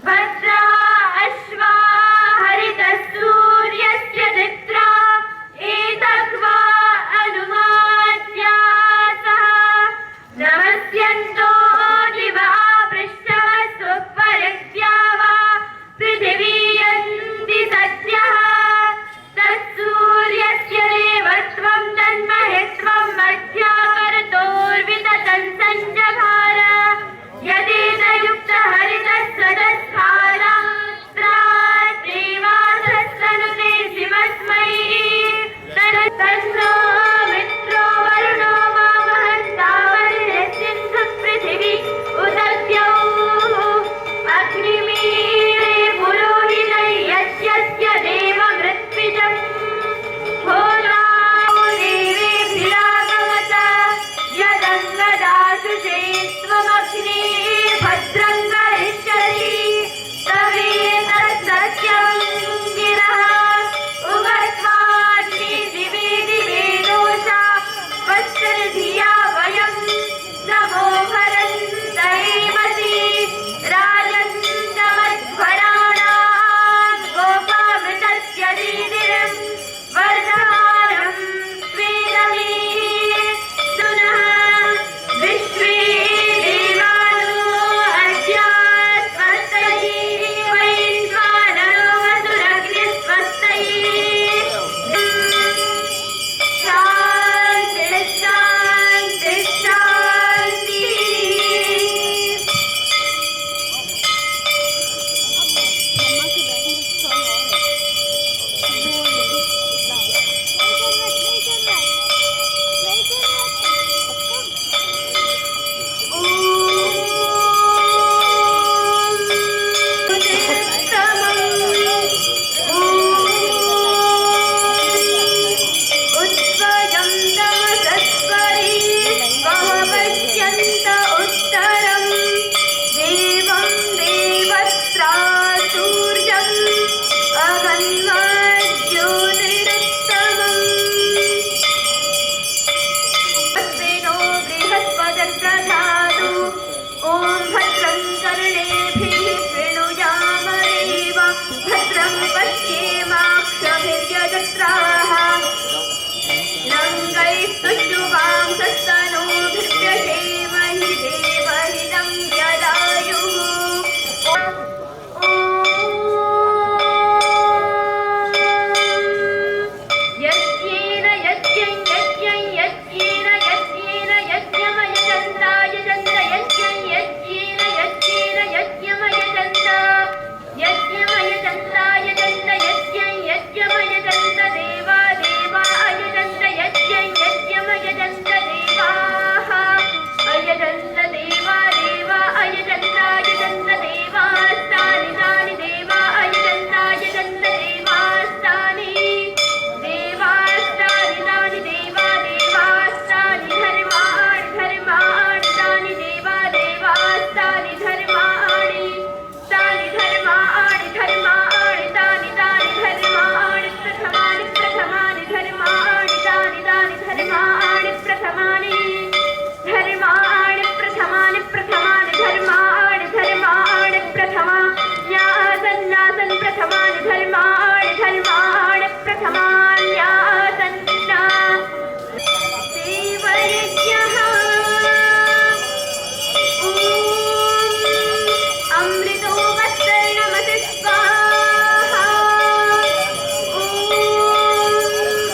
भद्रा अश्वा हरितसूर्यस्य चित्रा एतद्वा अनुमात्यासः नमस्यन्तो दिवा पृष्ठवस्वपरित्या वा पृथिवी यन्ति सद्यः तत्सूर्यस्य देवत्वं तन्महित्वं मध्याकर्तोर्विततं सञ्जभार यदेतयुक्तः हरितस्वदस्खारात्रात्रेवासस्तनुते शिवस्मै तन्नो मित्रो वरुणो मामहन्तावरिसिन्धुपृथिवी उदद्यौः अग्निमीळे पुरोहितै यज्ञस्य देवमृत्विजम् होरावो देवेभिरागमत यदङ्गदाशु चेत्त्वमग्ने भद्रं करिष्यसि तवेतत्सत्यं गिरः उगत्वाग्नि दिवे दिवे दोषा वत्सर्धिया वयं नमो भरन्तहेमसि राजन्तमध्वराणां गोपामृतस्य दीदिरं वर्धमानं स्वेदमे सुनः विश्वे देवानो अद्यात्मस्तैः वैश्वानरो वसुरग्निस्वस्तैः शान्ति शान्ति शान्तिः। उत्वयं तमसस्वरी पश्यन्त उत्तरं देवं देवत्रा सूर्यम् अगन्मज्योतिरुत्तमम् अस्मिनो बृहस्पतिर्दधातु ॐ भद्रं कर्णेभिः शृणुयामदेव भद्रं पश्येमाक्षभिर्यजत्राः नङ्गैस्तुष्टुवांसस्तनूभिर्व्यशेमहि देवहितं यदायुः यज्ञेन यज्ञं यज्ञं यज्ञेन यज्ञेन यज्ञमयजन्त यज्ञं यज्ञेन यज्ञेन यज्ञमयजन्त यज्ञमयजन्त यज्ञं यज्ञमयजन्त देवा देवा अयजन्त यज्ञं यज्ञमयजन्त देवाः अयजन्त देवा देवा अयजन्त यजन्त देवास्तानि तानि देवा अयजन्त यजन्त देवास्तानि देवास्तानि तानि देवा देवास्तानि धर्माणि धर्माणि तानि देवा देवास्तानि धर्माणि तानि धर्माणि धर्माणि तानि तानि धर्माणि प्रथमानि प्रथमानि धर्माणि तानि तानि धर्माणि प्रथमानि धर्माणि प्रथमानि प्रथमानि धर्माणि धर्माणि प्रथमान्यासन्नासन् प्रथमानि धर्माणि धर्माणि प्रथमान्यासन्ना देवयज्ञः अमृतो वत्सर्णमसि स्वाहा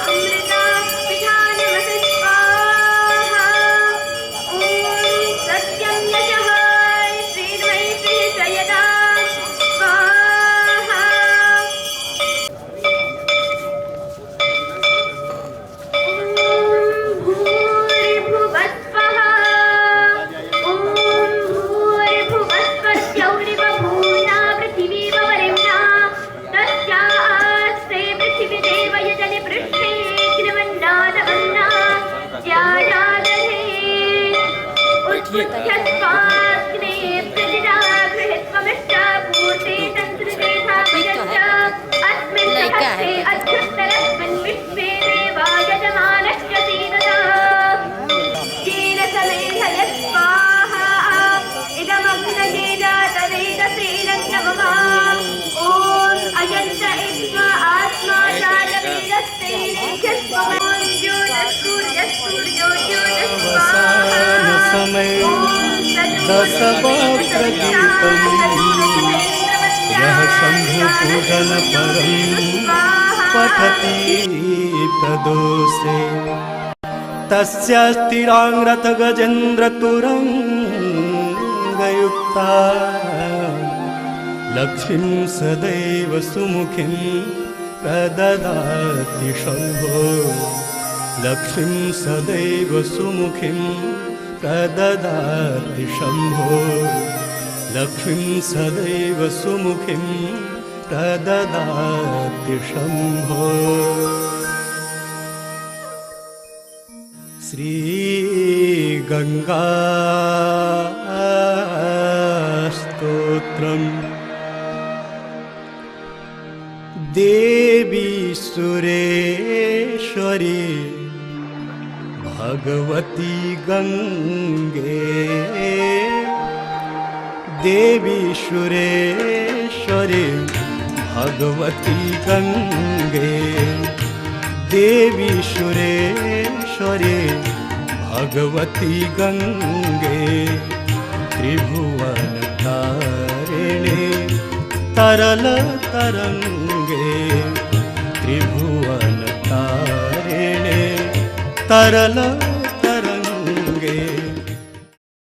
अमृता पिधानमसि स्वाहा सत्यं यशः श्रीर्मयि श्रीसयदा स्वाहा दशवक्त्रगीतम् यः शम्भुपूजनपरं पठति तदोषे तस्य स्थिराङ्गतगजेन्द्रतुरङ्गयुक्ता लक्ष्मीं सदैव सुमुखीं प्रददाति शम्भो लक्ष्मीं सदैव सुमुखीं प्रददाति शम्भो लक्ष्मीं सदैव सुमुखीं प्रददाति शम्भो श्रीगङ्गा स्तोत्रम् देवी सुरेश्वरी भगवती गंगे देवी सुरेश्वरी भगवती गंगे देवी सुरेश्वरी भगवती गंगे त्रिभुवन तारिणी तरल तरंगे त्रिभुवन तारिणे तरल